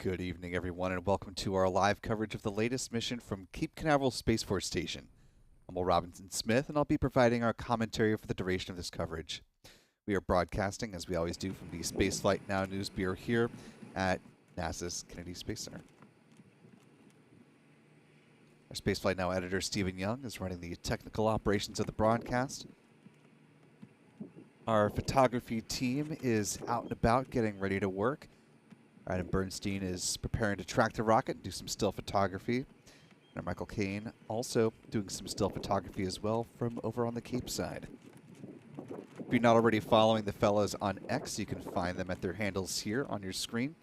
Good evening, everyone, and welcome to our live coverage of the latest mission from Cape Canaveral Space Force Station. I'm Will Robinson Smith, and I'll be providing our commentary for the duration of this coverage. We are broadcasting, as we always do, from the Spaceflight Now News Bureau here at NASA's Kennedy Space Center. Our Spaceflight Now editor, Stephen Young, is running the technical operations of the broadcast. Our photography team is out and about getting ready to work. Adam Bernstein is preparing to track the rocket and do some still photography. And Michael Kane also doing some still photography as well from over on the Cape side. If you're not already following the fellows on X, you can find them at their handles here on your screen.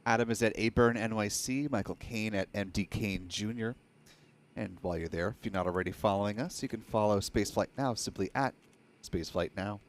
Adam is at ABurnNYC, Michael Kane at MD Kane Jr. And while you're there, if you're not already following us, you can follow Spaceflight Now simply at Spaceflight Now.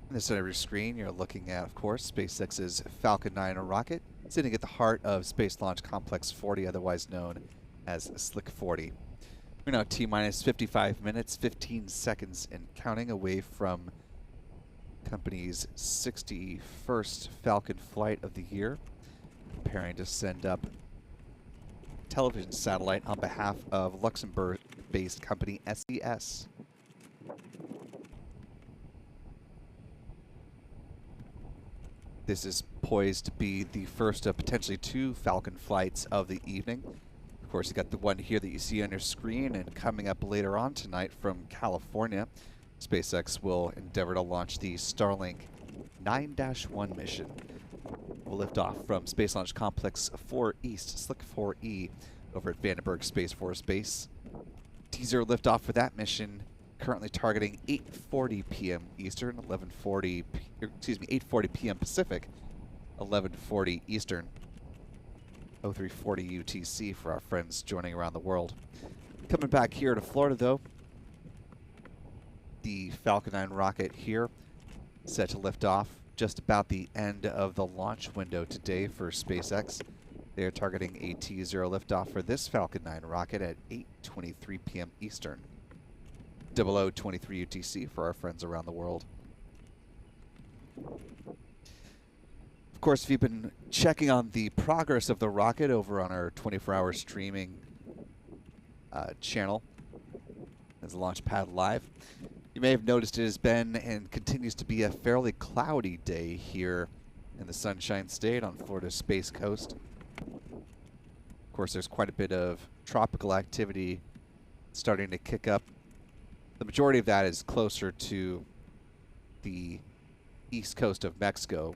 In the center of your screen, you're looking at, of course, SpaceX's Falcon 9 rocket, sitting at the heart of Space Launch Complex 40, otherwise known as Slick 40. We're now T-minus 55 minutes, 15 seconds, and counting away from company's 61st Falcon flight of the year, preparing to send up television satellite on behalf of Luxembourg-based company SES. This is poised to be the first of potentially two Falcon flights of the evening. Of course, you got the one here that you see on your screen, and coming up later on tonight from California, SpaceX will endeavor to launch the Starlink 9-1 mission. We'll lift off from Space Launch Complex 4 East, Slick 4E, over at Vandenberg Space Force Base. Teaser liftoff for that mission, currently targeting 8:40 p.m. Eastern, 8:40 p.m. Pacific, 11:40 Eastern, 0340 UTC for our friends joining around the world. Coming back here to Florida, though, the Falcon 9 rocket here set to lift off just about the end of the launch window today for SpaceX. They are targeting a T0 liftoff for this Falcon 9 rocket at 8:23 p.m. Eastern. 0023 UTC for our friends around the world. Of course, if you've been checking on the progress of the rocket over on our 24-hour streaming channel as Launchpad Live, you may have noticed it has been and continues to be a fairly cloudy day here in the Sunshine State on Florida's Space Coast. Of course, there's quite a bit of tropical activity starting to kick up. The majority of that is closer to the east coast of Mexico.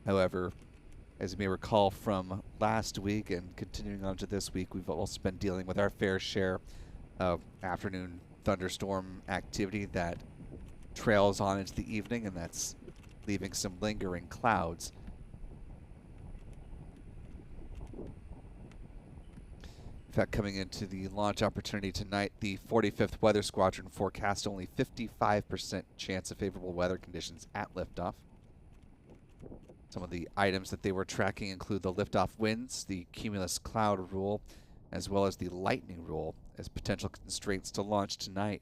However, as you may recall from last week and continuing on to this week, we've also been dealing with our fair share of afternoon thunderstorm activity that trails on into the evening, and that's leaving some lingering clouds. In fact, coming into the launch opportunity tonight, the 45th Weather Squadron forecast only 55% chance of favorable weather conditions at liftoff. Some of the items that they were tracking include the liftoff winds, the cumulus cloud rule, as well as the lightning rule as potential constraints to launch tonight.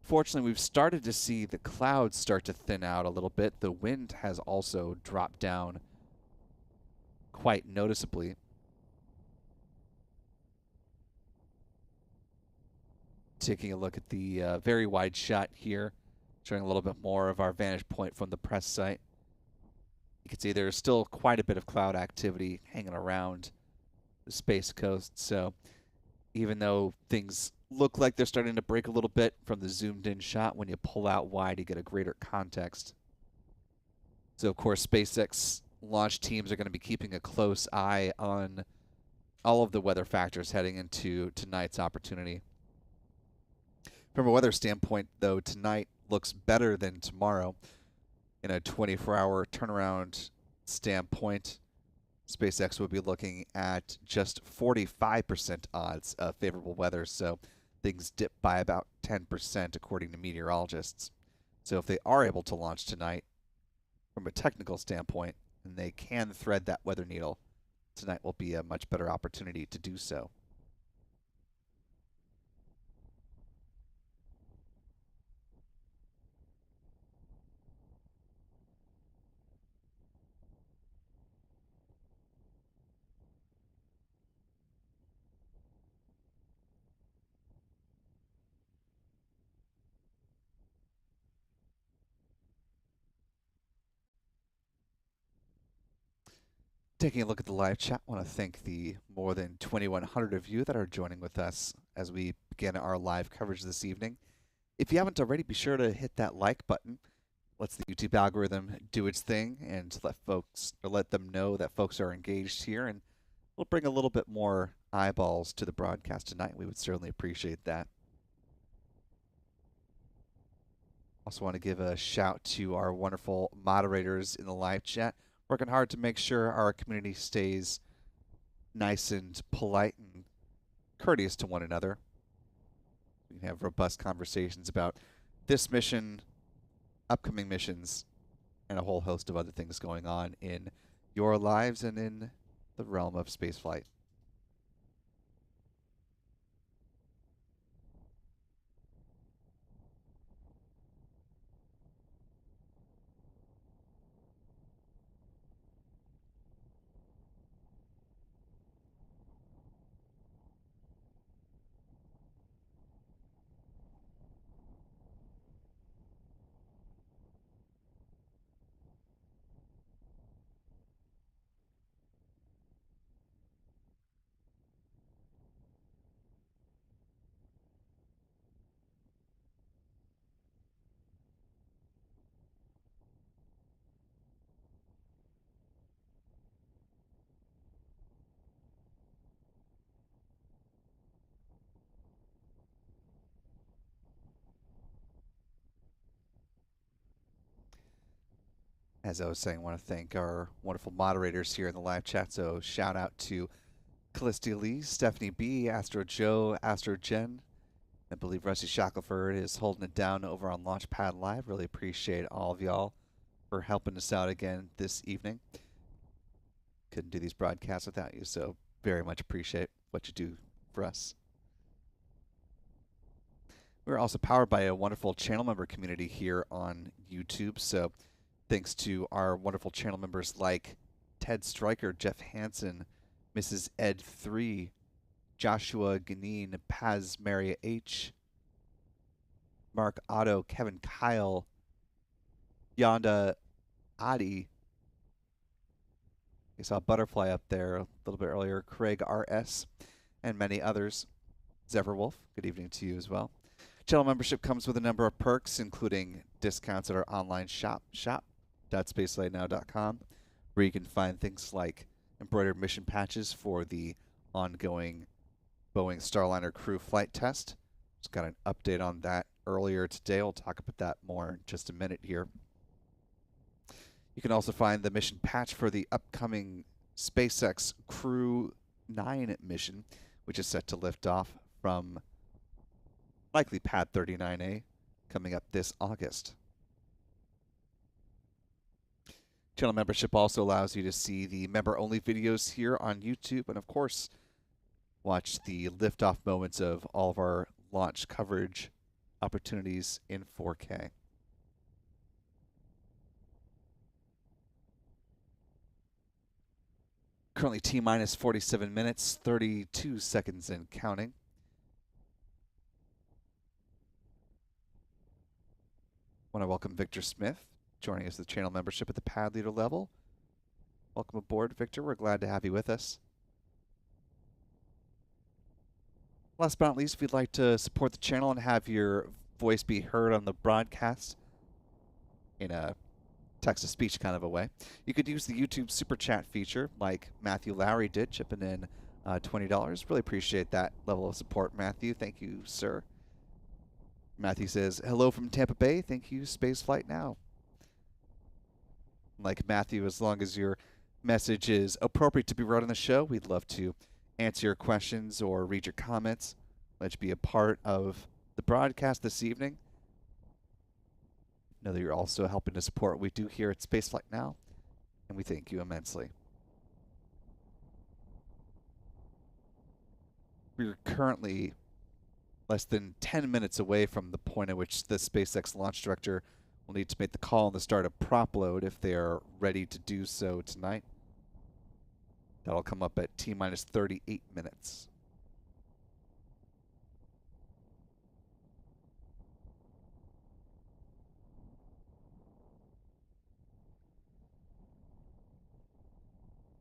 Fortunately, we've started to see the clouds start to thin out a little bit. The wind has also dropped down quite noticeably. Taking a look at the very wide shot here, showing a little bit more of our vantage point from the press site. You can see there's still quite a bit of cloud activity hanging around the Space Coast. So even though things look like they're starting to break a little bit from the zoomed in shot, when you pull out wide, you get a greater context. So of course, SpaceX launch teams are going to be keeping a close eye on all of the weather factors heading into tonight's opportunity. From a weather standpoint, though, tonight looks better than tomorrow. In a 24-hour turnaround standpoint, SpaceX would be looking at just 45% odds of favorable weather, so things dip by about 10% according to meteorologists. So if they are able to launch tonight, from a technical standpoint, and they can thread that weather needle, tonight will be a much better opportunity to do so. Taking a look at the live chat, I want to thank the more than 2,100 of you that are joining with us as we begin our live coverage this evening. If you haven't already, be sure to hit that like button. Lets the YouTube algorithm do its thing and let them know that folks are engaged here, and we'll bring a little bit more eyeballs to the broadcast tonight. We would certainly appreciate that. Also want to give a shout to our wonderful moderators in the live chat, working hard to make sure our community stays nice and polite and courteous to one another. We can have robust conversations about this mission, upcoming missions, and a whole host of other things going on in your lives and in the realm of spaceflight. As I was saying, I want to thank our wonderful moderators here in the live chat. So shout out to Callistia Lee, Stephanie B, Astro Joe, Astro Jen. I believe Rusty Shackelford is holding it down over on Launchpad Live. Really appreciate all of y'all for helping us out again this evening. Couldn't do these broadcasts without you, so very much appreciate what you do for us. We're also powered by a wonderful channel member community here on YouTube, so thanks to our wonderful channel members like Ted Stryker, Jeff Hansen, Mrs. Ed3, Joshua Ganine, Paz Maria H, Mark Otto, Kevin Kyle, Yonda Adi. You saw Butterfly up there a little bit earlier, Craig RS, and many others. Zephyr good evening to you as well. Channel membership comes with a number of perks, including discounts at our online shop, shop.spacelightnow.com, where you can find things like embroidered mission patches for the ongoing Boeing Starliner crew flight test. Just got an update on that earlier today. We'll talk about that more in just a minute here. You can also find the mission patch for the upcoming SpaceX Crew 9 mission, which is set to lift off from likely Pad 39A coming up this August. Channel membership also allows you to see the member-only videos here on YouTube, and of course, watch the liftoff moments of all of our launch coverage opportunities in 4K. Currently T-minus 47 minutes, 32 seconds and counting. Want to welcome Victor Smith, joining us with channel membership at the pad leader level. Welcome aboard, Victor. We're glad to have you with us. Last but not least, if you'd like to support the channel and have your voice be heard on the broadcast in a text-to-speech kind of a way, you could use the YouTube Super Chat feature like Matthew Lowry did, chipping in $20. Really appreciate that level of support, Matthew. Thank you, sir. Matthew says, hello from Tampa Bay. Thank you, Spaceflight Now. Like Matthew, as long as your message is appropriate to be read on the show, we'd love to answer your questions or read your comments. Let you be a part of the broadcast this evening. Know that you're also helping to support what we do here at Spaceflight Now, and we thank you immensely. We're currently less than 10 minutes away from the point at which the SpaceX launch director will need to make the call on the start of prop load if they are ready to do so tonight. That'll come up at T-minus 38 minutes.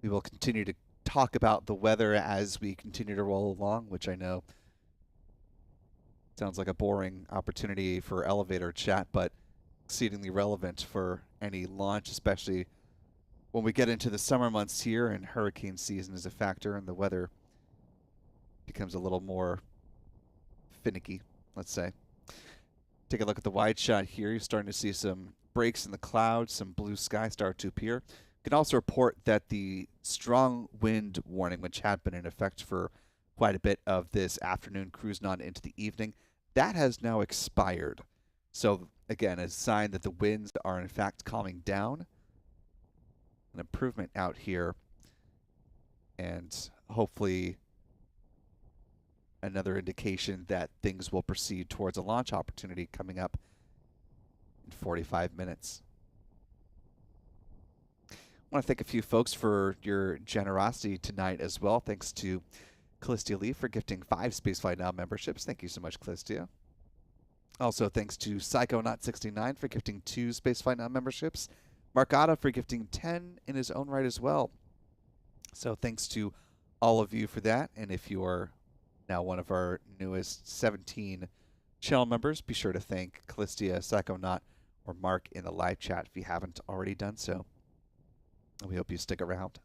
We will continue to talk about the weather as we continue to roll along, which I know sounds like a boring opportunity for elevator chat, but exceedingly relevant for any launch, especially when we get into the summer months here and hurricane season is a factor and the weather becomes a little more finicky, let's say. Take a look at the wide shot here. You're starting to see some breaks in the clouds, some blue sky start to appear. You can also report that the strong wind warning, which had been in effect for quite a bit of this afternoon, cruising on into the evening, that has now expired. So again, a sign that the winds are in fact calming down. An improvement out here, and hopefully another indication that things will proceed towards a launch opportunity coming up in 45 minutes. I want to thank a few folks for your generosity tonight as well. Thanks to Callistia Lee for gifting 5 Spaceflight Now memberships. Thank you so much, Callistia. Also, thanks to Psychonaut69 for gifting 2 Spaceflight Now memberships. Markata for gifting 10 in his own right as well. So thanks to all of you for that. And if you are now one of our newest 17 channel members, be sure to thank Callistia, Psychonaut, or Mark in the live chat if you haven't already done so. And we hope you stick around.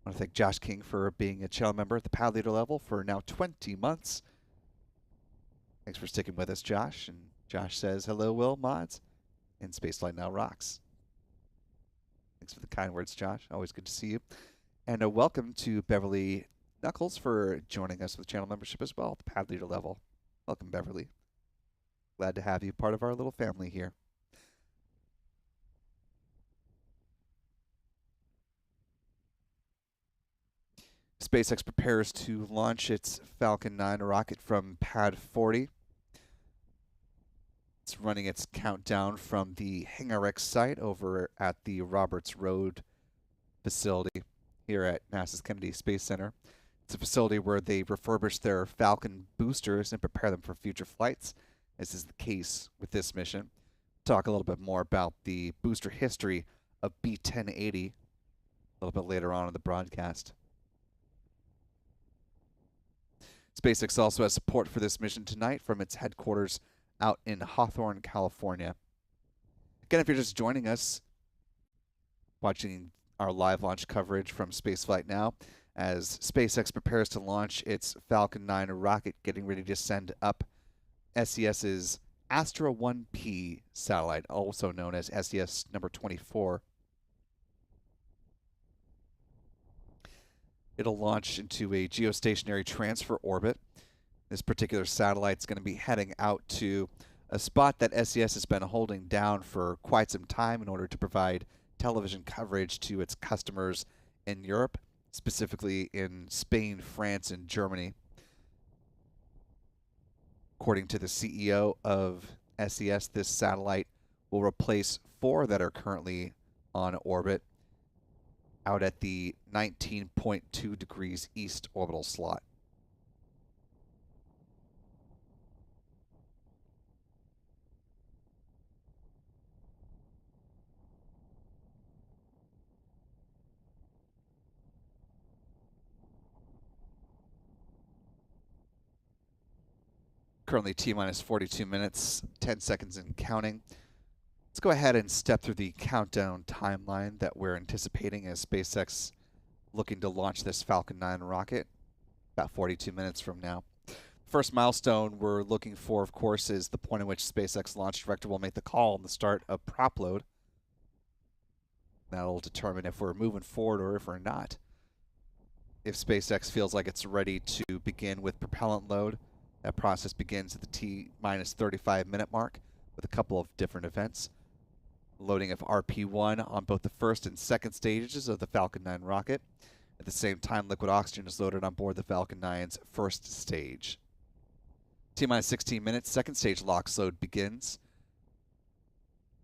I want to thank Josh King for being a channel member at the pad leader level for now 20 months. Thanks for sticking with us, Josh. And Josh says, hello, Will, mods. And Spaceflight Now rocks. Thanks for the kind words, Josh. Always good to see you. And a welcome to Beverly Knuckles for joining us with channel membership as well at the pad leader level. Welcome, Beverly. Glad to have you part of our little family here. SpaceX prepares to launch its Falcon 9 rocket from pad 40. It's running its countdown from the Hangar X site over at the Roberts Road facility here at NASA's Kennedy Space Center. It's a facility where they refurbish their Falcon boosters and prepare them for future flights, as is the case with this mission. Talk a little bit more about the booster history of B-1080 a little bit later on in the broadcast. SpaceX also has support for this mission tonight from its headquarters out in Hawthorne, California. Again, if you're just joining us, watching our live launch coverage from Spaceflight Now, as SpaceX prepares to launch its Falcon 9 rocket, getting ready to send up SES's Astra 1P satellite, also known as SES number 24. It'll launch into a geostationary transfer orbit. This particular satellite's going to be heading out to a spot that SES has been holding down for quite some time in order to provide television coverage to its customers in Europe, specifically in Spain, France, and Germany. According to the CEO of SES, this satellite will replace 4 that are currently on orbit out at the 19.2 degrees east orbital slot. Currently T-minus 42 minutes, 10 seconds and counting. Let's go ahead and step through the countdown timeline that we're anticipating as SpaceX looking to launch this Falcon 9 rocket about 42 minutes from now. First milestone we're looking for, of course, is the point at which SpaceX launch director will make the call on the start of prop load. That'll determine if we're moving forward or if we're not. If SpaceX feels like it's ready to begin with propellant load, that process begins at the T-minus 35-minute mark with a couple of different events. Loading of RP-1 on both the first and second stages of the Falcon 9 rocket. At the same time, liquid oxygen is loaded on board the Falcon 9's first stage. T-minus 16 minutes, second stage LOX load begins.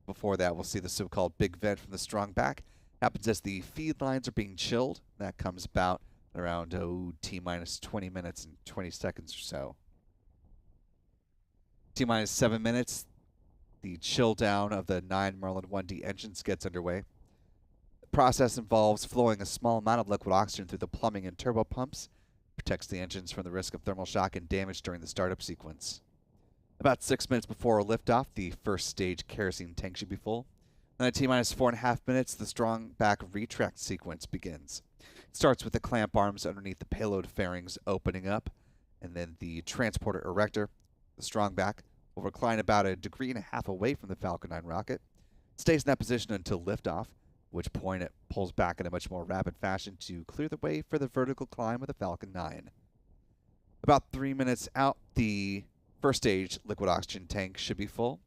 Before that, we'll see the so-called big vent from the strong back. Happens as the feed lines are being chilled. That comes about around T-minus 20 minutes and 20 seconds or so. T-minus 7 minutes, the chill down of the 9 Merlin 1D engines gets underway. The process involves flowing a small amount of liquid oxygen through the plumbing and turbo pumps. Protects the engines from the risk of thermal shock and damage during the startup sequence. About 6 minutes before liftoff, the first stage kerosene tank should be full. Then at T-minus 4.5 minutes, the strong back retract sequence begins. It starts with the clamp arms underneath the payload fairings opening up, and then the transporter erector, the strong back, will recline about 1.5 degrees away from the Falcon 9 rocket. It stays in that position until liftoff, at which point it pulls back in a much more rapid fashion to clear the way for the vertical climb of the Falcon 9. About 3 minutes out, the first stage liquid oxygen tank should be full.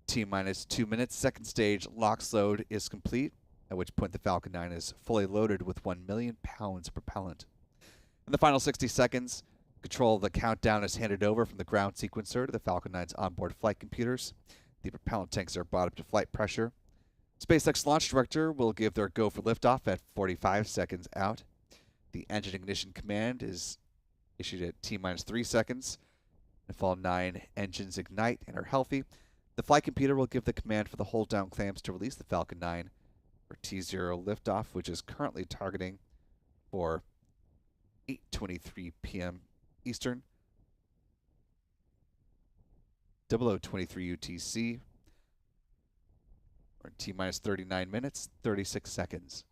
T-minus 2 minutes, second stage LOX load is complete, at which point the Falcon 9 is fully loaded with 1 million pounds of propellant. In the final 60 seconds, control of the countdown is handed over from the ground sequencer to the Falcon 9's onboard flight computers. The propellant tanks are brought up to flight pressure. SpaceX launch director will give their go for liftoff at 45 seconds out. The engine ignition command is issued at T-minus 3 seconds. If all 9 engines ignite and are healthy, the flight computer will give the command for the hold down clamps to release the Falcon 9 for T0 liftoff, which is currently targeting for 8:23 p.m. Eastern, 00:23 UTC, or T-minus 39 minutes, 36 seconds.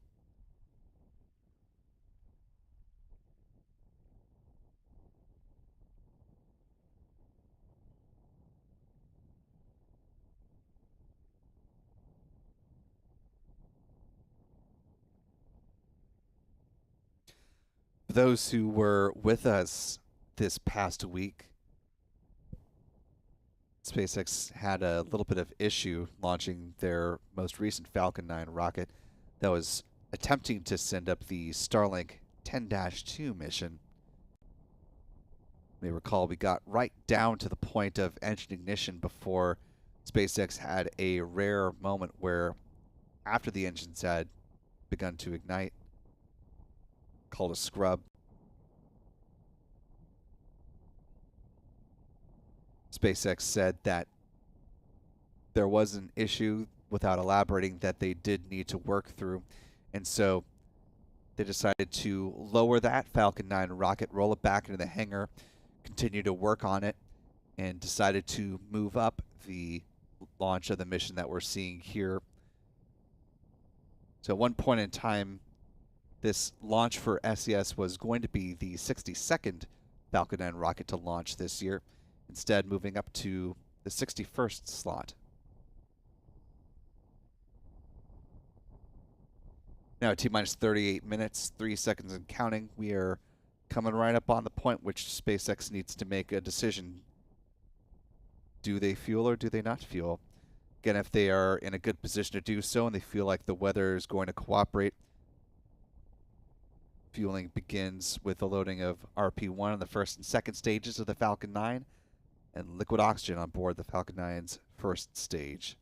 For those who were with us this past week, SpaceX had a little bit of issue launching their most recent Falcon 9 rocket that was attempting to send up the Starlink 10-2 mission. You may recall we got right down to the point of engine ignition before SpaceX had a rare moment where, after the engines had begun to ignite, called a scrub, SpaceX said that there was an issue, without elaborating, that they did need to work through. And so they decided to lower that Falcon 9 rocket, roll it back into the hangar, continue to work on it, and decided to move up the launch of the mission that we're seeing here. So at one point in time, this launch for SES was going to be the 62nd Falcon 9 rocket to launch this year, instead moving up to the 61st slot. Now at T-minus 38 minutes, 3 seconds and counting, we are coming right up on the point which SpaceX needs to make a decision. Do they fuel or do they not fuel? Again, if they are in a good position to do so and they feel like the weather is going to cooperate, fueling begins with the loading of RP-1 on the first and second stages of the Falcon 9 and liquid oxygen on board the Falcon 9's first stage.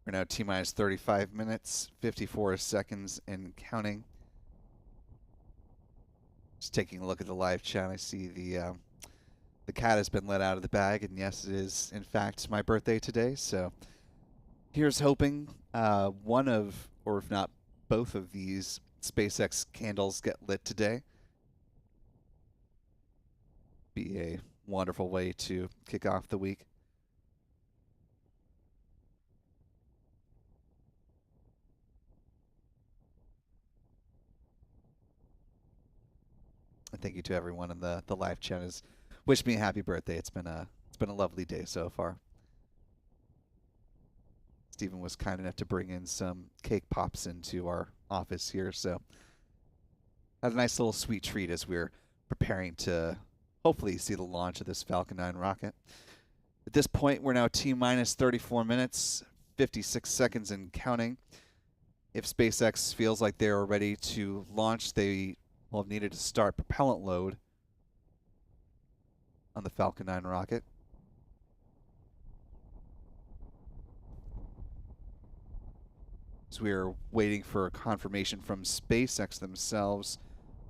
We're now T-minus 35 minutes, 54 seconds and counting. Just taking a look at the live chat, I see the cat has been let out of the bag, and yes, it is in fact my birthday today. So here's hoping one of, or if not both of these SpaceX candles get lit today. Be a wonderful way to kick off the week. And thank you to everyone in the live chat has wished me a happy birthday. It's been a lovely day so far. Stephen was kind enough to bring in some cake pops into our office here, so had a nice little sweet treat as we're preparing to hopefully see the launch of this Falcon 9 rocket. At this point, we're now T-minus 34 minutes, 56 seconds and counting. If SpaceX feels like they're ready to launch, they will have needed to start propellant load on the Falcon 9 rocket. So we're waiting for confirmation from SpaceX themselves.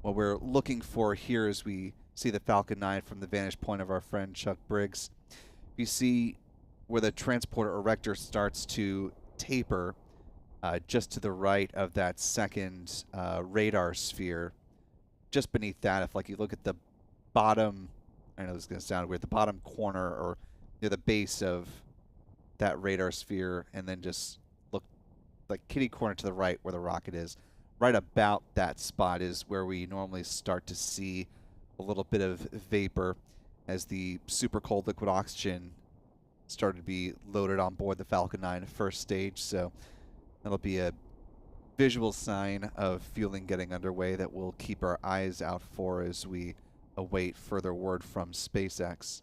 What we're looking for here is we see the Falcon 9 from the vantage point of our friend Chuck Briggs. You see where the transporter erector starts to taper just to the right of that second radar sphere. Just beneath that, if like you look at the bottom, I know this is going to sound weird, the bottom corner or near the base of that radar sphere, and then just look like kitty corner to the right where the rocket is. Right about that spot is where we normally start to see a little bit of vapor as the super cold liquid oxygen started to be loaded on board the Falcon 9 first stage. So that'll be a visual sign of fueling getting underway that we'll keep our eyes out for as we await further word from SpaceX.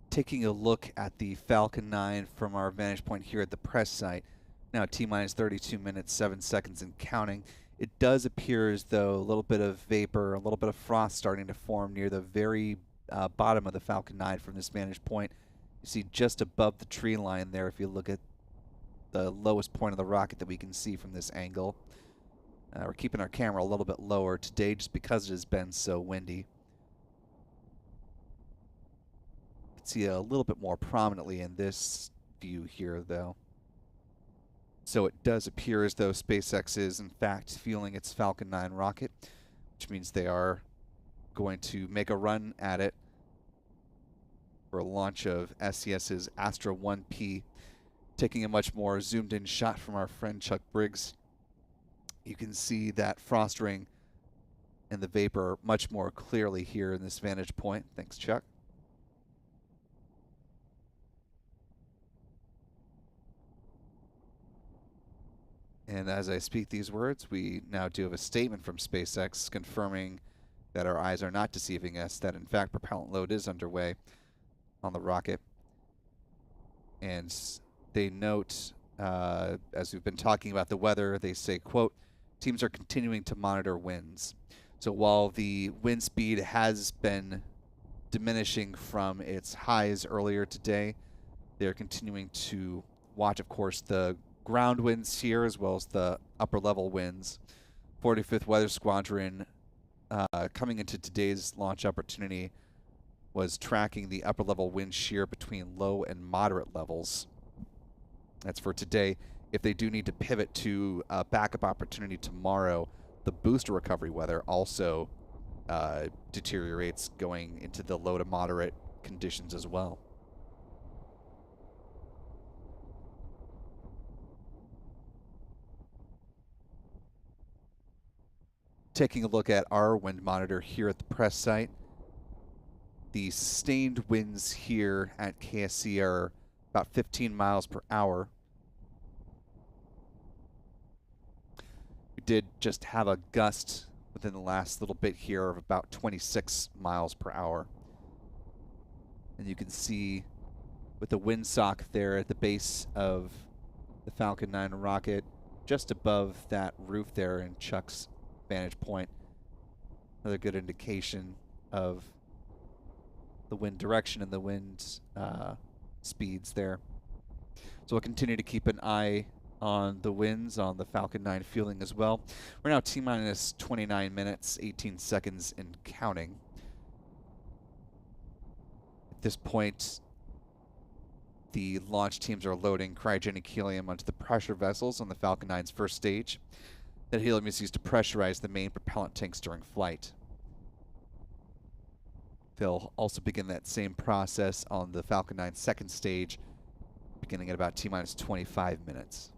Taking a look at the Falcon 9 from our vantage point here at the press site, now T-minus 32 minutes, 7 seconds and counting. It does appear as though a little bit of vapor, a little bit of frost starting to form near the very bottom of the Falcon 9 from this vantage point. You see just above the tree line there if you look at the lowest point of the rocket that we can see from this angle. We're keeping our camera a little bit lower today just because it has been so windy. See a little bit more prominently in this view here, though. So it does appear as though SpaceX is, in fact, fueling its Falcon 9 rocket, which means they are going to make a run at it for a launch of SES's Astra 1P. Taking a much more zoomed-in shot from our friend Chuck Briggs, you can see that frost ring and the vapor much more clearly here in this vantage point. Thanks, Chuck. And as I speak these words, we now do have a statement from SpaceX confirming that our eyes are not deceiving us, that in fact propellant load is underway on the rocket. And they note, as we've been talking about the weather, they say, quote, teams are continuing to monitor winds. So while the wind speed has been diminishing from its highs earlier today, they're continuing to watch, of course, the ground winds here as well as the upper level winds. 45th Weather Squadron, coming into today's launch opportunity, was tracking the upper level wind shear between low and moderate levels. That's for today. If they do need to pivot to a backup opportunity tomorrow, the booster recovery weather also deteriorates, going into the low to moderate conditions as well. Taking a look at our wind monitor here at the press site, the sustained winds here at KSC are about 15 miles per hour. We did just have a gust within the last little bit here of about 26 miles per hour. And you can see with the windsock there at the base of the Falcon 9 rocket, just above that roof there in Chuck's vantage point, another good indication of the wind direction and the wind speeds there. So we'll continue to keep an eye on the winds on the Falcon 9 fueling as well. We're now T-minus 29 minutes, 18 seconds and counting. At this point, the launch teams are loading cryogenic helium onto the pressure vessels on the Falcon 9's first stage. That helium is used to pressurize the main propellant tanks during flight. They'll also begin that same process on the Falcon 9's second stage, beginning at about T-minus 25 minutes.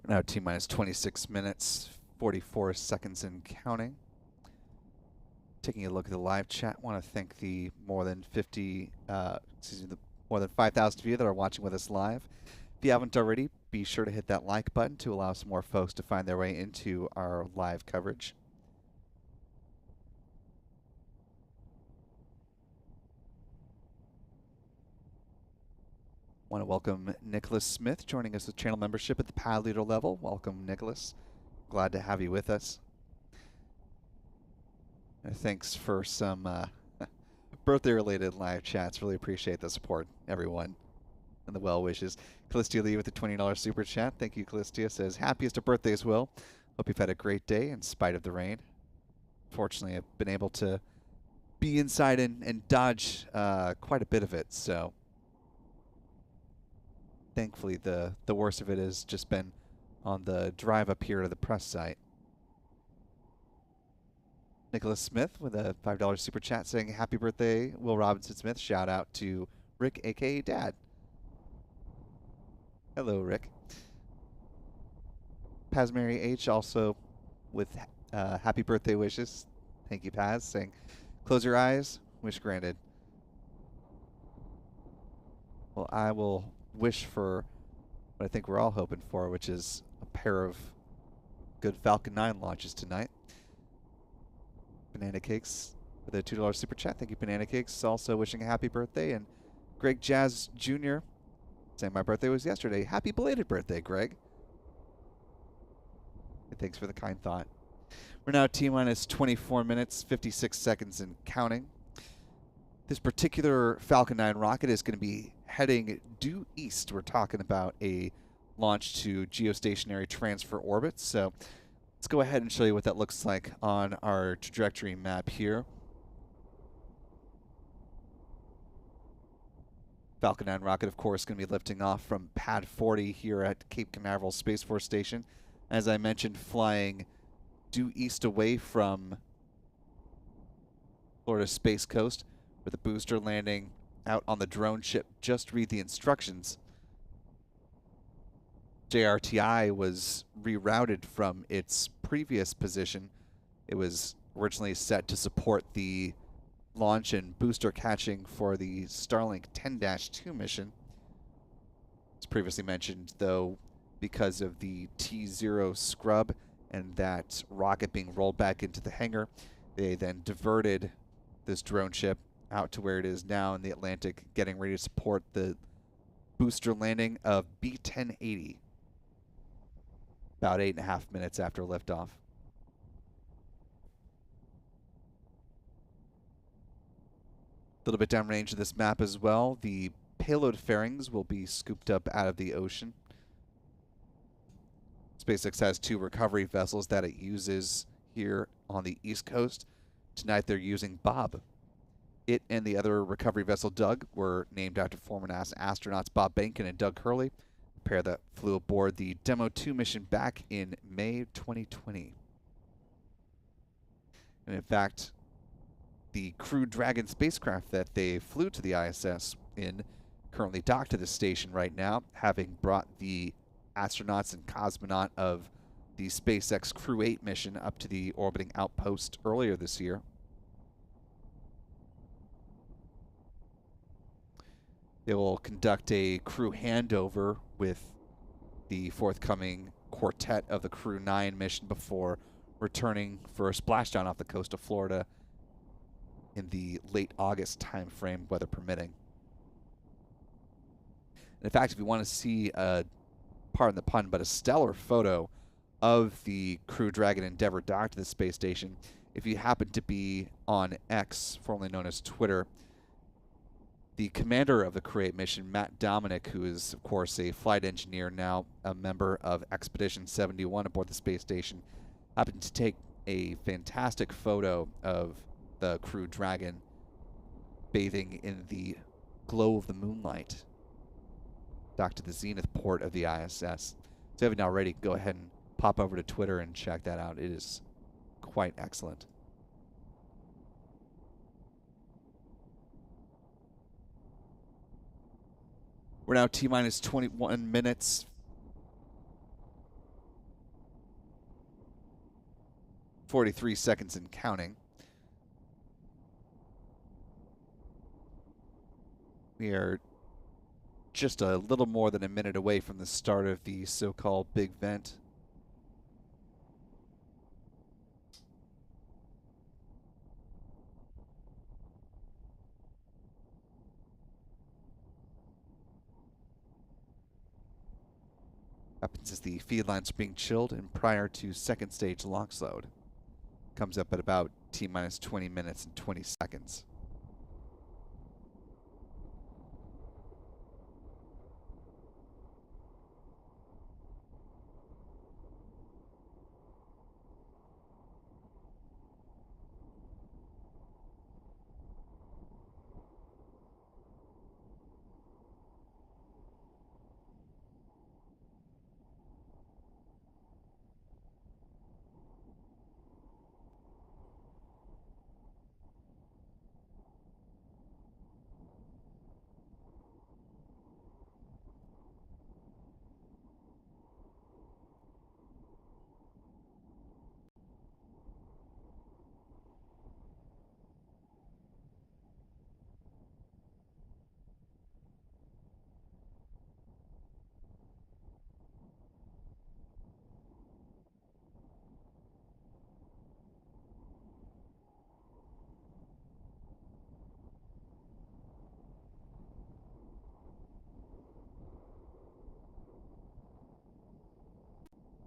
We're now T-minus 26 minutes, 44 seconds and counting. Taking a look at the live chat, want to thank the more than 5,000 of you that are watching with us live. If you haven't already, be sure to hit that like button to allow some more folks to find their way into our live coverage. Want to welcome Nicholas Smith joining us with channel membership at the pad leader level. Welcome, Nicholas. Glad to have you with us. Thanks for some birthday-related live chats. Really appreciate the support, everyone, and the well wishes. Callistia Lee with the $20 super chat. Thank you, Callistia. Says, happiest of birthdays, Will. Hope you've had a great day in spite of the rain. Fortunately, I've been able to be inside and dodge quite a bit of it, so thankfully the worst of it has just been on the drive up here to the press site. Nicholas Smith with a $5 super chat saying, happy birthday, Will Robinson Smith. Shout out to Rick, aka Dad. Hello, Rick. Paz Mary H also with happy birthday wishes. Thank you, Paz, saying, close your eyes, wish granted. Well, I will wish for what I think we're all hoping for, which is a pair of good Falcon 9 launches tonight. Banana Cakes with a $2 super chat. Thank you, Banana Cakes. Also wishing a happy birthday. And Greg Jazz Jr. saying my birthday was yesterday. Happy belated birthday, Greg. And thanks for the kind thought. We're now T-minus 24 minutes, 56 seconds and counting. This particular Falcon 9 rocket is going to be heading due east. We're talking about a launch to geostationary transfer orbit. So let's go ahead and show you what that looks like on our trajectory map here. Falcon 9 rocket, of course, going to be lifting off from Pad 40 here at Cape Canaveral Space Force Station. As I mentioned, flying due east away from Florida Space Coast, with the booster landing out on the drone ship. Just read the instructions. JRTI was rerouted from its previous position. It was originally set to support the launch and booster catching for the Starlink 10-2 mission. As previously mentioned, though, because of the T0 scrub and that rocket being rolled back into the hangar, they then diverted this drone ship out to where it is now in the Atlantic, getting ready to support the booster landing of B-1080 about 8.5 minutes after liftoff. A little bit downrange of this map as well, the payload fairings will be scooped up out of the ocean. SpaceX has 2 recovery vessels that it uses here on the East Coast. Tonight they're using Bob. It and the other recovery vessel, Doug, were named after former NASA astronauts Bob Behnken and Doug Hurley, a pair that flew aboard the Demo 2 mission back in May 2020. And in fact, the Crew Dragon spacecraft that they flew to the ISS in currently docked to the station right now, having brought the astronauts and cosmonaut of the SpaceX Crew 8 mission up to the orbiting outpost earlier this year. They will conduct a crew handover with the forthcoming quartet of the Crew 9 mission before returning for a splashdown off the coast of Florida in the late August timeframe, weather permitting. And in fact, if you want to see pardon the pun, but a stellar photo of the Crew Dragon Endeavour docked to the space station, if you happen to be on X, formerly known as Twitter, the commander of the Crew 8 mission, Matt Dominic, who is, of course, a flight engineer, now a member of Expedition 71 aboard the space station, happened to take a fantastic photo of the Crew Dragon bathing in the glow of the moonlight, docked to the zenith port of the ISS. So if you haven't already, go ahead and pop over to Twitter and check that out. It is quite excellent. We're now T-minus 21 minutes. 43 seconds and counting. We are just a little more than a minute away from the start of the so-called big vent. Happens as the feed lines are being chilled and prior to second stage launch load. Comes up at about T-minus 20 minutes and 20 seconds.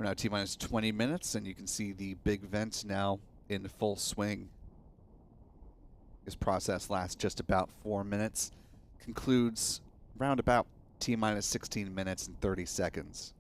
We're now T-minus 20 minutes, and you can see the big vent now in full swing. This process lasts just about 4 minutes, concludes round about T-minus 16 minutes and 30 seconds.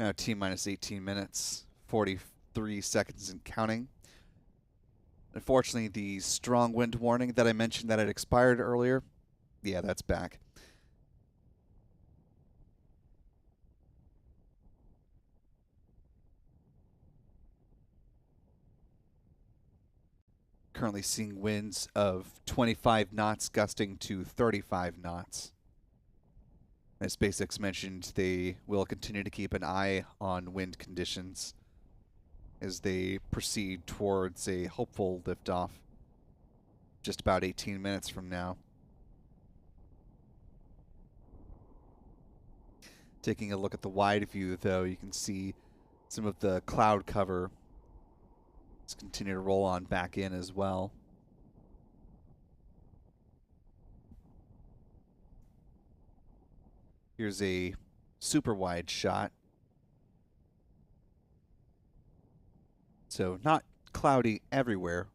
Now T-minus 18 minutes, 43 seconds and counting. Unfortunately, the strong wind warning that I mentioned that had expired earlier, yeah, that's back. Currently seeing winds of 25 knots gusting to 35 knots. As SpaceX mentioned, they will continue to keep an eye on wind conditions as they proceed towards a hopeful liftoff just about 18 minutes from now. Taking a look at the wide view, though, you can see some of the cloud cover is continue to roll on back in as well. Here's a super wide shot. So not cloudy everywhere,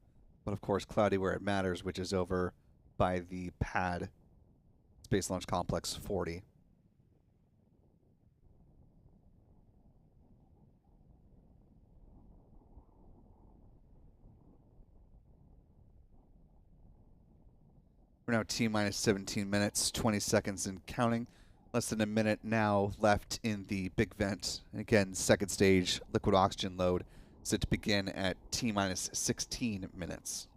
but of course cloudy where it matters, which is over by the pad, Space Launch Complex 40. We're now T-minus 17 minutes, 20 seconds and counting. Less than a minute now left in the big vent. And again, second stage liquid oxygen load set to begin at T-minus 16 minutes.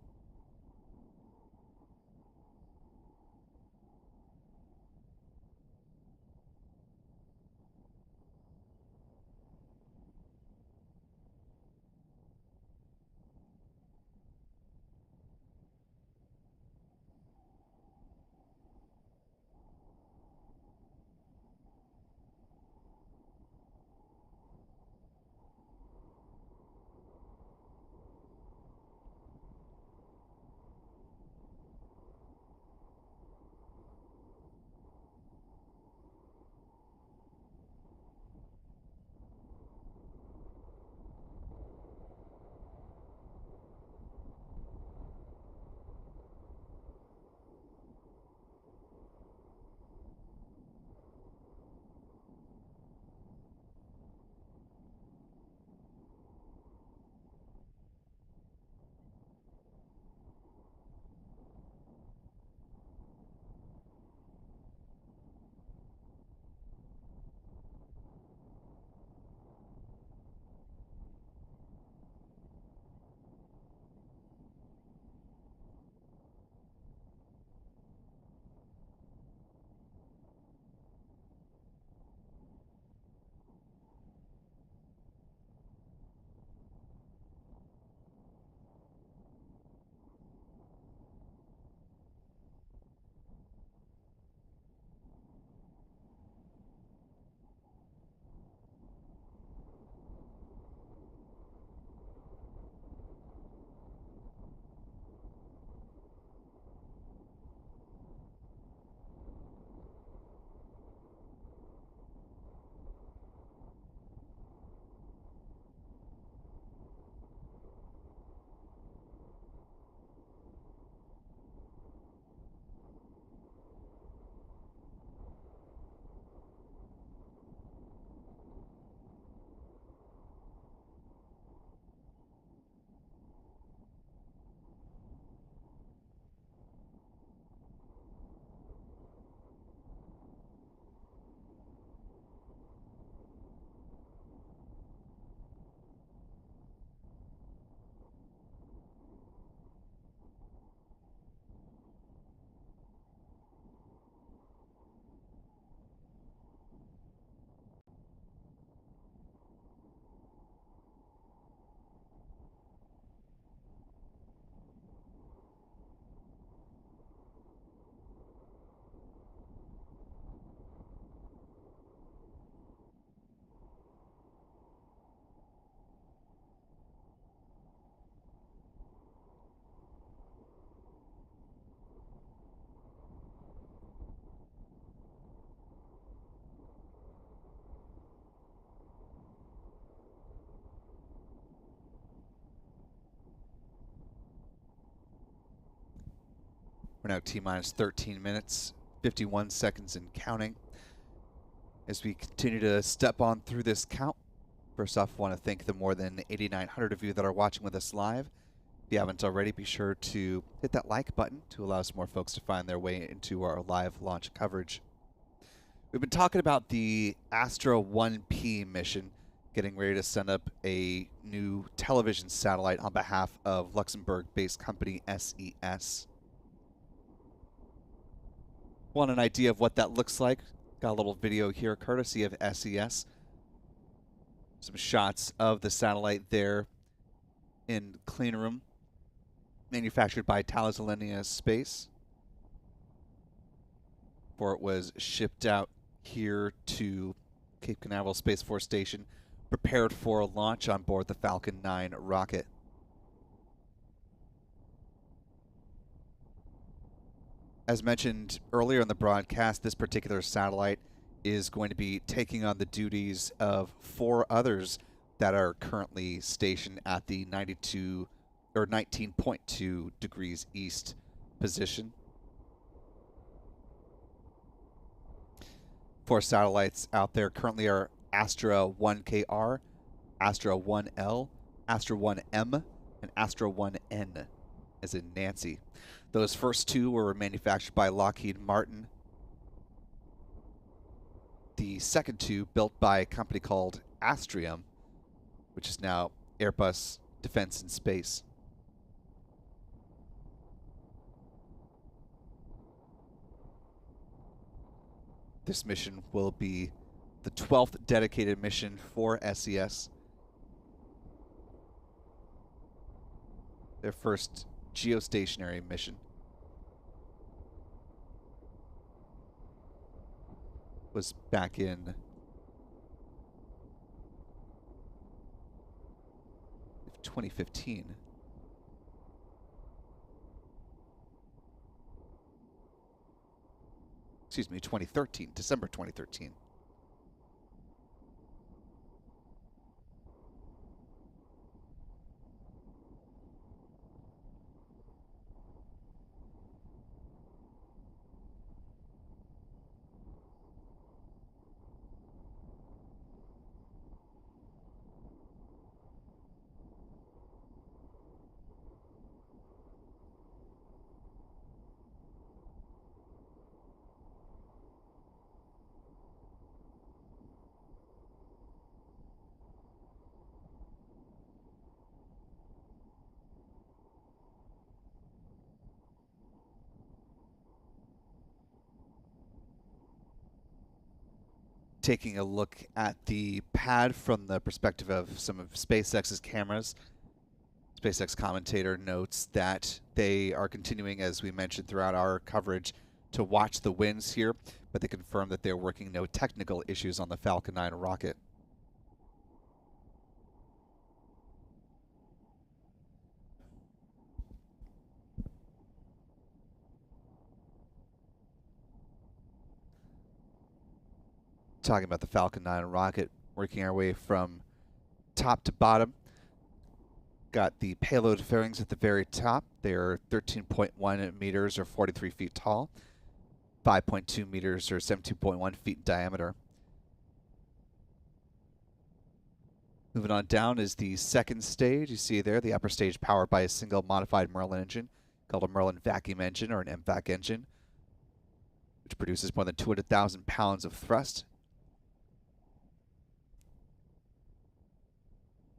We're now T-minus 13 minutes, 51 seconds and counting. As we continue to step on through this count, first off, I want to thank the more than 8,900 of you that are watching with us live. If you haven't already, be sure to hit that like button to allow some more folks to find their way into our live launch coverage. We've been talking about the Astra 1P mission, getting ready to send up a new television satellite on behalf of Luxembourg-based company SES. Want an idea of what that looks like? Got a little video here courtesy of SES. Some shots of the satellite there in clean room, manufactured by Thales Alenia Space, before it was shipped out here to Cape Canaveral Space Force Station, prepared for launch on board the Falcon 9 rocket. As mentioned earlier in the broadcast, this particular satellite is going to be taking on the duties of 4 others that are currently stationed at the 92 or 19.2 degrees east position. 4 satellites out there currently are Astra 1KR, Astra 1L, Astra 1M, and Astra 1N, as in Nancy. Those first 2 were manufactured by Lockheed Martin. The second 2 built by a company called Astrium, which is now Airbus Defence and Space. This mission will be the 12th dedicated mission for SES. Their first geostationary mission. Was back in (2015). Excuse me, 2013, December 2013. Taking a look at the pad from the perspective of some of SpaceX's cameras. SpaceX commentator notes that they are continuing, as we mentioned throughout our coverage, to watch the winds here, but they confirm that they're working no technical issues on the Falcon 9 rocket. Talking about the Falcon 9 rocket, working our way from top to bottom. Got the payload fairings at the very top. They're 13.1 meters or 43 feet tall, 5.2 meters or 17.1 feet in diameter. Moving on down is the second stage. You see there, the upper stage powered by a single modified Merlin engine called a Merlin vacuum engine or an MVAC engine, which produces more than 200,000 pounds of thrust.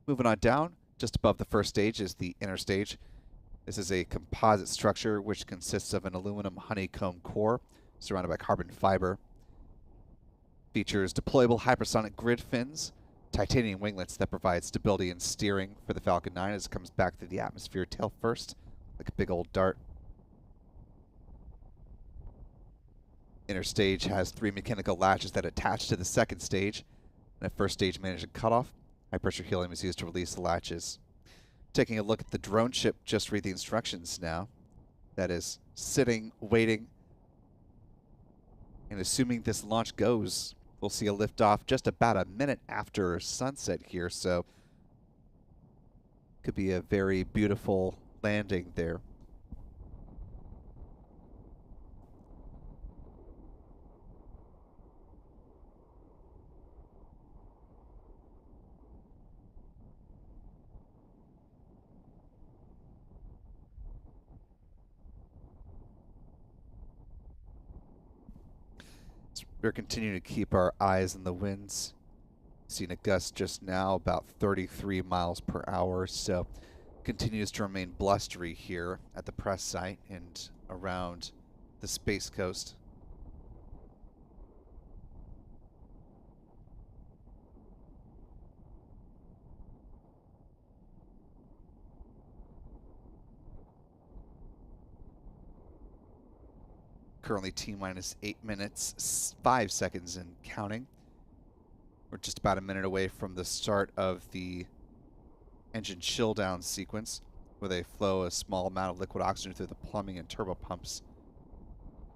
Moving on down, just above the first stage is the inner stage. This is a composite structure which consists of an aluminum honeycomb core surrounded by carbon fiber. Features deployable hypersonic grid fins, titanium winglets that provide stability and steering for the Falcon 9 as it comes back through the atmosphere tail first, like a big old dart. Inner stage has 3 mechanical latches that attach to the second stage, and a first stage management cutoff. High pressure helium is used to release the latches. Taking a look at the drone ship, just read the instructions now. That is sitting, waiting, and assuming this launch goes, we'll see a liftoff just about a minute after sunset here, so could be a very beautiful landing there. We're continuing to keep our eyes on the winds. Seen a gust just now about 33 miles per hour, so continues to remain blustery here at the press site and around the Space Coast. Currently T-minus 8 minutes, 5 seconds and counting. We're just about a minute away from the start of the engine chill down sequence, where they flow a small amount of liquid oxygen through the plumbing and turbo pumps.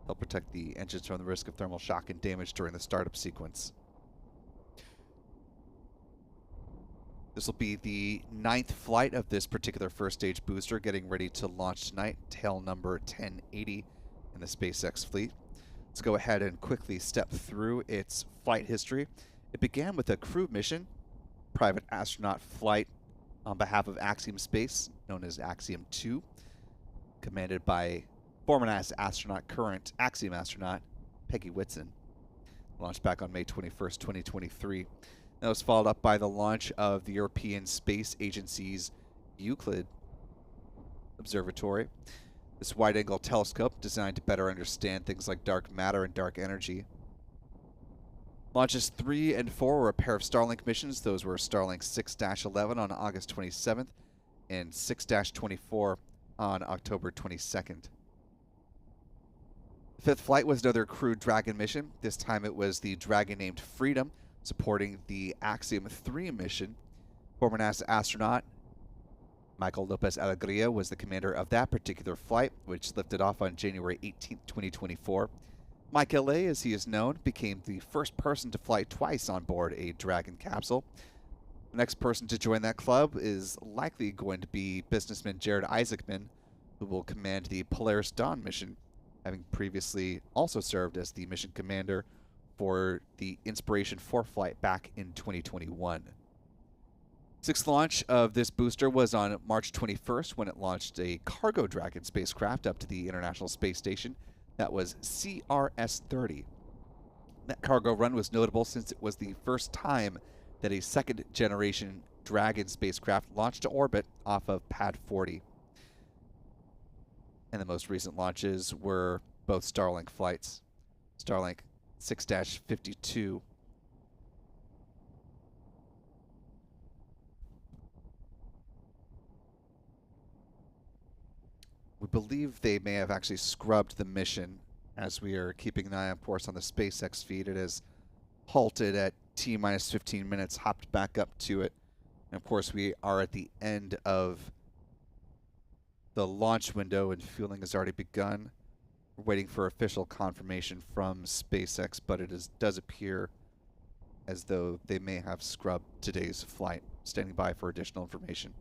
They'll protect the engines from the risk of thermal shock and damage during the startup sequence. This will be the 9th flight of this particular first stage booster, getting ready to launch tonight, tail number 1080 in the SpaceX fleet. Let's go ahead and quickly step through its flight history. It began with a crew mission, private astronaut flight on behalf of Axiom Space, known as Axiom 2, commanded by former NASA astronaut, current Axiom astronaut, Peggy Whitson. Launched back on May 21st, 2023. That was followed up by the launch of the European Space Agency's Euclid Observatory. This wide-angle telescope designed to better understand things like dark matter and dark energy. Launches 3 and 4 were a pair of Starlink missions. Those were Starlink 6-11 on August 27th and 6-24 on October 22nd. The 5th flight was another crewed Dragon mission. This time it was the Dragon named Freedom, supporting the Axiom 3 mission. Former NASA astronaut Michael Lopez Alegria was the commander of that particular flight, which lifted off on January 18, 2024. Mike L.A., as he is known, became the first person to fly twice on board a Dragon capsule. The next person to join that club is likely going to be businessman Jared Isaacman, who will command the Polaris Dawn mission, having previously also served as the mission commander for the Inspiration 4 flight back in 2021. 6th launch of this booster was on March 21st, when it launched a cargo Dragon spacecraft up to the International Space Station. That was CRS-30. That cargo run was notable since it was the first time that a second-generation Dragon spacecraft launched to orbit off of Pad 40. And the most recent launches were both Starlink flights. Starlink 6-52. We believe they may have actually scrubbed the mission. As we are keeping an eye, of course, on the SpaceX feed, it has halted at T-minus 15 minutes, hopped back up to it. And of course, we are at the end of the launch window and fueling has already begun. We're waiting for official confirmation from SpaceX, but it does appear as though they may have scrubbed today's flight. Standing by for additional information.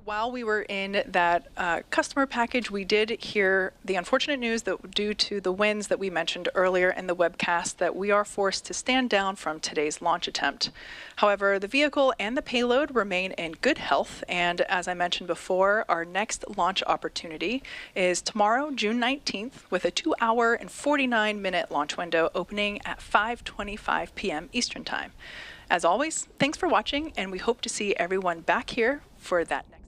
While we were in that customer package, we did hear the unfortunate news that due to the winds that we mentioned earlier in the webcast, that we are forced to stand down from today's launch attempt. However, the vehicle and the payload remain in good health, and as I mentioned before, our next launch opportunity is tomorrow, June 19th, with a 2-hour and 49-minute launch window opening at 5:25 p.m. Eastern Time. As always, thanks for watching, and we hope to see everyone back here for that next.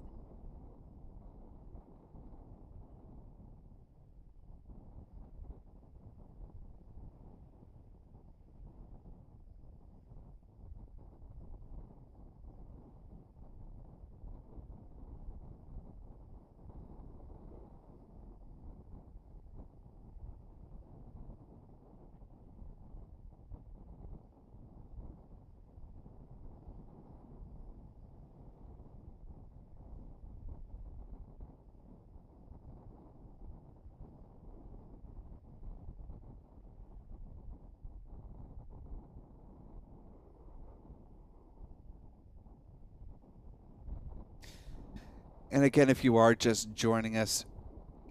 And again, if you are just joining us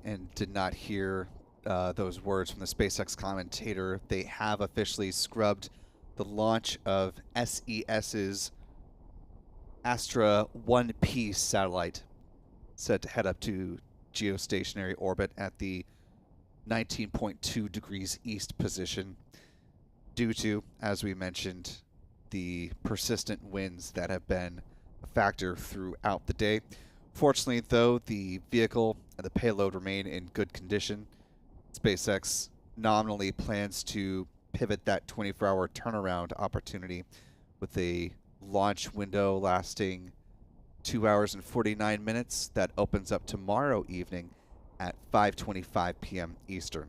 and did not hear those words from the SpaceX commentator, they have officially scrubbed the launch of SES's Astra 1P satellite. set to head up to geostationary orbit at the 19.2 degrees east position due to, as we mentioned, the persistent winds that have been a factor throughout the day. Fortunately, though, the vehicle and the payload remain in good condition. SpaceX nominally plans to pivot that 24-hour turnaround opportunity with a launch window lasting 2 hours and 49 minutes that opens up tomorrow evening at 5:25 p.m. Eastern.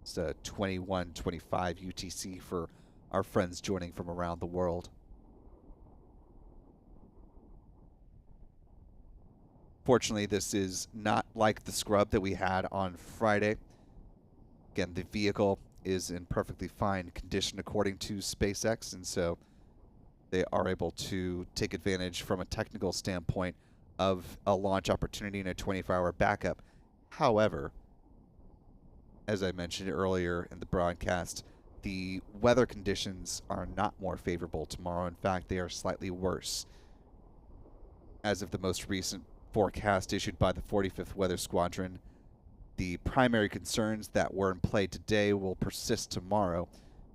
It's 21:25 UTC for our friends joining from around the world. Fortunately, this is not like the scrub that we had on Friday. Again, the vehicle is in perfectly fine condition according to SpaceX, and so they are able to take advantage from a technical standpoint of a launch opportunity and a 24-hour backup. However, as I mentioned earlier in the broadcast, the weather conditions are not more favorable tomorrow. In fact, they are slightly worse. As of the most recent forecast issued by the 45th Weather Squadron, the primary concerns that were in play today will persist tomorrow,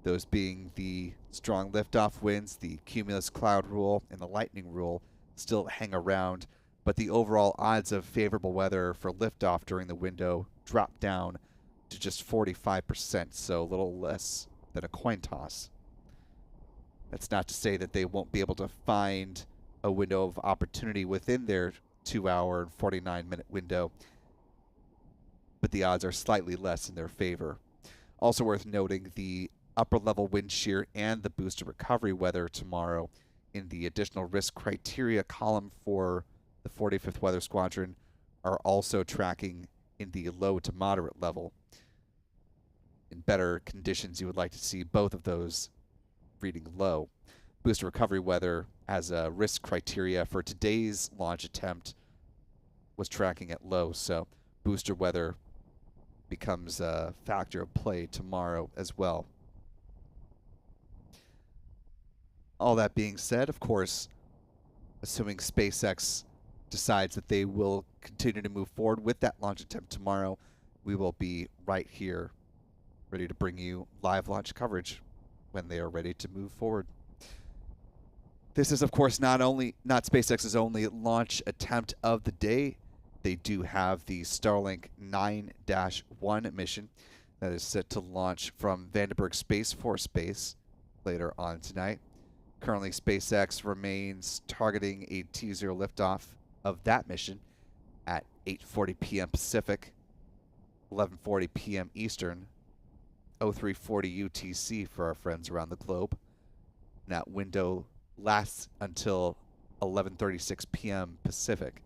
those being the strong liftoff winds, the cumulus cloud rule, and the lightning rule still hang around, but the overall odds of favorable weather for liftoff during the window drop down to just 45%, so a little less than a coin toss. That's not to say that they won't be able to find a window of opportunity within their 2-hour and 49-minute window, but the odds are slightly less in their favor. Also worth noting, the upper level wind shear and the booster recovery weather tomorrow in the additional risk criteria column for the 45th Weather Squadron are also tracking in the low to moderate level. In better conditions, you would like to see both of those reading low. Booster recovery weather as a risk criteria for today's launch attempt was tracking at low, so booster weather becomes a factor of play tomorrow as well. All that being said, of course, assuming SpaceX decides that they will continue to move forward with that launch attempt tomorrow, we will be right here ready to bring you live launch coverage when they are ready to move forward. This is, of course, not SpaceX's only launch attempt of the day. They do have the Starlink 9-1 mission that is set to launch from Vandenberg Space Force Base later on tonight. Currently, SpaceX remains targeting a T0 liftoff of that mission at 8:40 p.m. Pacific, 11:40 p.m. Eastern, 0340 UTC for our friends around the globe. And that window lasts until 11:36 p.m. Pacific.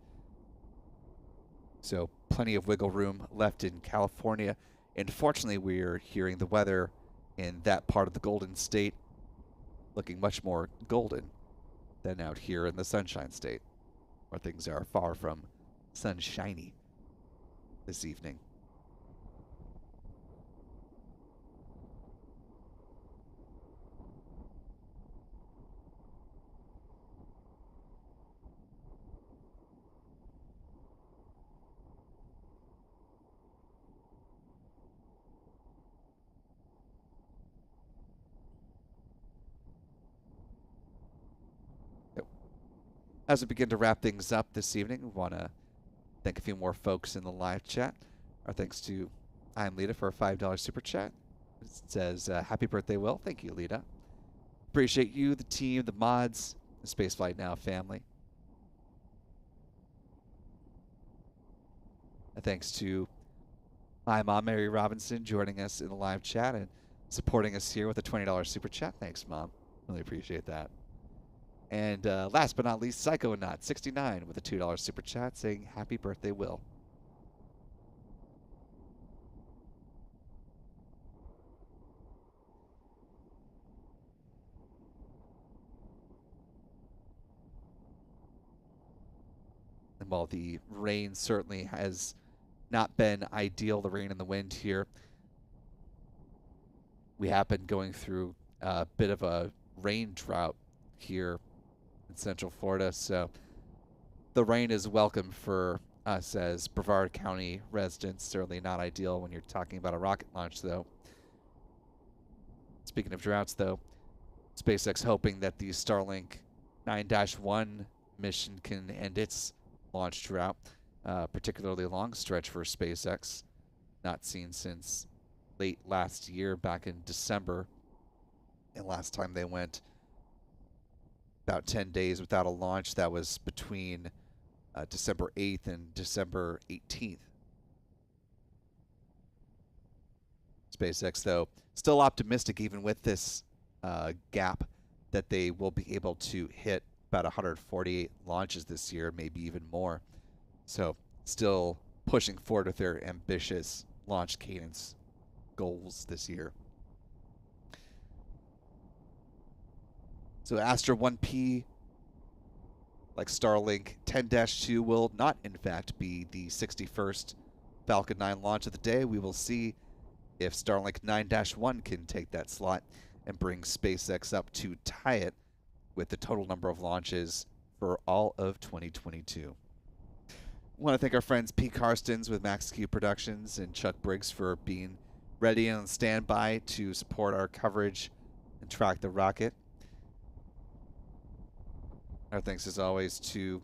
So plenty of wiggle room left in California. And fortunately, we're hearing the weather in that part of the Golden State looking much more golden than out here in the Sunshine State, where things are far from sunshiny this evening. As we begin to wrap things up this evening, we want to thank a few more folks in the live chat. Our thanks to I'm Lita for a $5 super chat. It says, happy birthday, Will. Thank you, Lita. Appreciate you, the team, the mods, the Spaceflight Now family. Thanks to my mom, Mary Robinson, joining us in the live chat and supporting us here with a $20 super chat. Thanks, Mom. Really appreciate that. And last but not least, Psychonaut69 with a $2 super chat saying, happy birthday, Will. And while the rain certainly has not been ideal, the rain and the wind here, we have been going through a bit of a rain drought here in Central Florida. So the rain is welcome for us as Brevard County residents. Certainly not ideal when you're talking about a rocket launch, though. Speaking of droughts, though, SpaceX hoping that the Starlink 9-1 mission can end its launch drought, particularly long stretch for SpaceX, not seen since late last year, back in December. And last time they went about 10 days without a launch. That was between December 8th and December 18th. SpaceX, though, still optimistic even with this gap that they will be able to hit about 148 launches this year, maybe even more. So still pushing forward with their ambitious launch cadence goals this year. So Astra 1P, like Starlink 10-2, will not in fact be the 61st Falcon 9 launch of the day. We will see if Starlink 9-1 can take that slot and bring SpaceX up to tie it with the total number of launches for all of 2022. I want to thank our friends Pete Karstens with Max Q Productions and Chuck Briggs for being ready and on standby to support our coverage and track the rocket. Our thanks as always to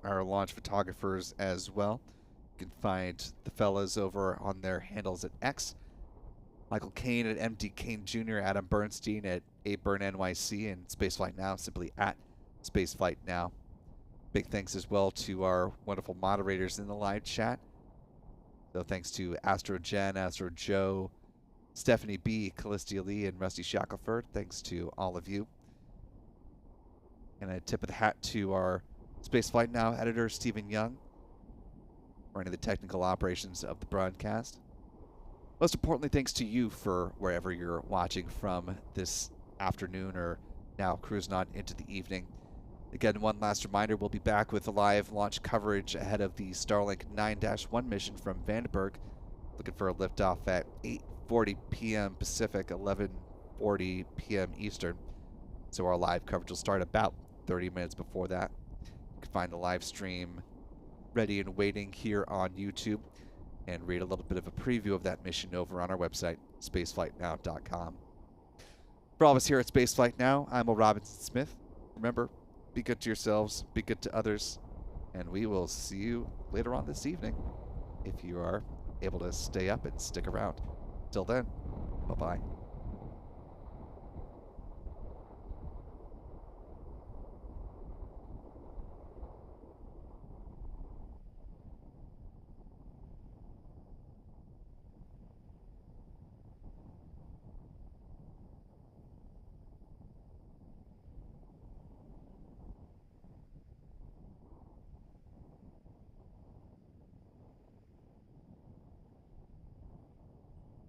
our launch photographers as well. You can find the fellas over on their handles at X. Michael Kane at MD Kane Jr., Adam Bernstein at ABurnNYC, and Spaceflight Now simply at Spaceflight Now. Big thanks as well to our wonderful moderators in the live chat. So thanks to Astro Jen, Astro Joe, Stephanie B, Callistia Lee, and Rusty Shackelford. Thanks to all of you. And a tip of the hat to our Spaceflight Now editor, Stephen Young, running the technical operations of the broadcast. Most importantly, thanks to you for wherever you're watching from this afternoon or now cruising on into the evening. Again, one last reminder, we'll be back with the live launch coverage ahead of the Starlink 9-1 mission from Vandenberg. Looking for a liftoff at 8:40 p.m. Pacific, 11:40 p.m. Eastern. So our live coverage will start about 30 minutes before that. You can find the live stream ready and waiting here on YouTube and read a little bit of a preview of that mission over on our website, spaceflightnow.com. For all of us here at Spaceflight Now, I'm Will Robinson Smith. Remember, be good to yourselves, be good to others, and we will see you later on this evening if you are able to stay up and stick around. Till then, bye-bye.